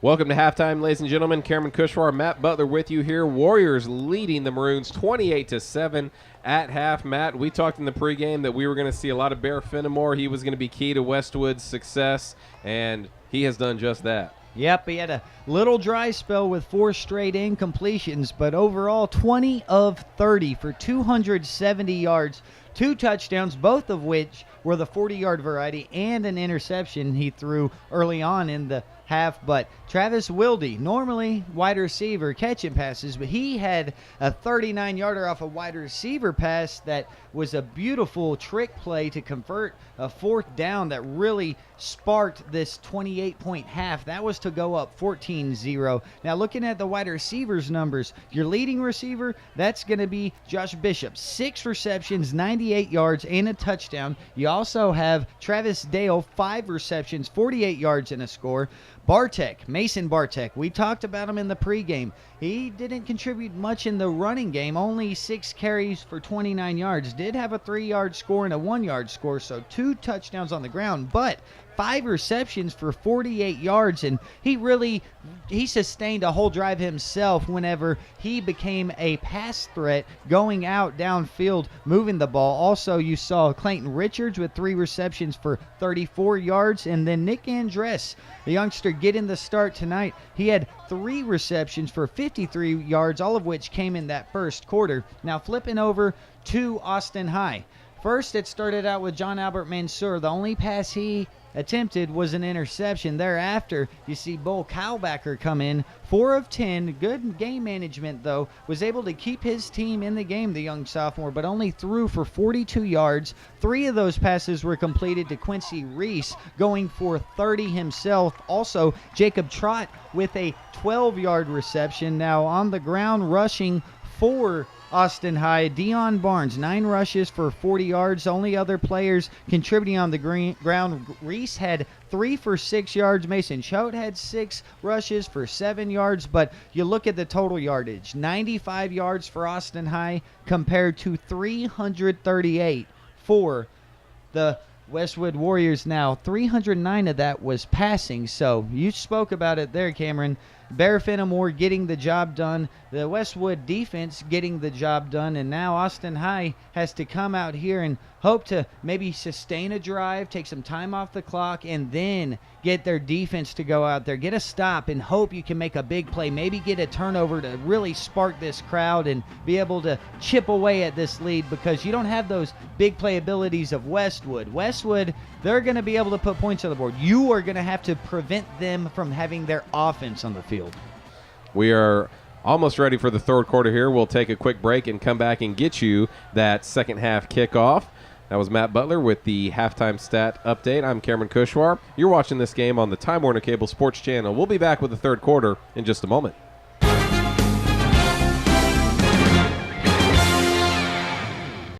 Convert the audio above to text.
Welcome to halftime, ladies and gentlemen. Cameron Kushwar, Matt Butler with you here. Warriors leading the Maroons 28-7 at half. Matt, we talked in the pregame that we were going to see a lot of Bear FENIMORE. He was going to be key to Westwood's success, and he has done just that. Yep, he had a little dry spell with 4 straight incompletions, but overall 20 of 30 for 270 yards, 2 touchdowns, both of which were the 40-yard variety, and an interception he threw early on in the half. But Travis Wilde, normally wide receiver, catching passes, but he had a 39-yarder off a wide receiver pass that was a beautiful trick play to convert a 4th down that really sparked this 28-point half. That was to go up 14-0. Now, looking at the wide receivers numbers, your leading receiver, that's going to be Josh Bishop. 6 receptions, 98 yards, and a touchdown. You also have Travis Dale, 5 receptions, 48 yards, and a score. Mason Bartek, we talked about him in the pregame. He didn't contribute much in the running game, only 6 carries for 29 yards. Did have a 3-yard score and a 1-yard score, so 2 touchdowns on the ground, but 5 receptions for 48 yards, and he sustained a whole drive himself whenever he became a pass threat going out downfield, moving the ball. Also, you saw Clayton Richards with 3 receptions for 34 yards, and then Nick Andress, the youngster, getting the start tonight. He had 3 receptions for 53 yards, all of which came in that first quarter. Now, flipping over to Austin High. First, it started out with John Albert Mansour. The only pass he attempted was an interception. Thereafter, you see Bull Kalbacher come in, 4 of 10. Good game management, though. Was able to keep his team in the game, the young sophomore, but only threw for 42 yards. 3 of those passes were completed to Quincy REESE, going for 30 himself. Also, Jacob Trott with a 12-yard reception. Now, on the ground, rushing for Austin High, Dion Barnes, 9 rushes for 40 yards. Only other players contributing on the ground. Reese had 3 for 6 yards. Mason Choate had 6 rushes for 7 yards. But you look at the total yardage, 95 yards for Austin High compared to 338 for the Westwood Warriors. Now, 309 of that was passing. So you spoke about it there, Cameron. Bear FENIMORE getting the job done, the Westwood defense getting the job done, and now Austin High has to come out here and hope to maybe sustain a drive, take some time off the clock, and then get their defense to go out there, get a stop, and hope you can make a big play, maybe get a turnover to really spark this crowd and be able to chip away at this lead, because you don't have those big play abilities of Westwood. Westwood, they're going to be able to put points on the board. You are going to have to prevent them from having their offense on the field. We are almost ready for the third quarter here. We'll take a quick break and come back and get you that second half kickoff. That was Matt Butler with the halftime stat update. I'm Cameron Kushwar. You're watching this game on the Time Warner Cable Sports Channel. We'll be back with the third quarter in just a moment.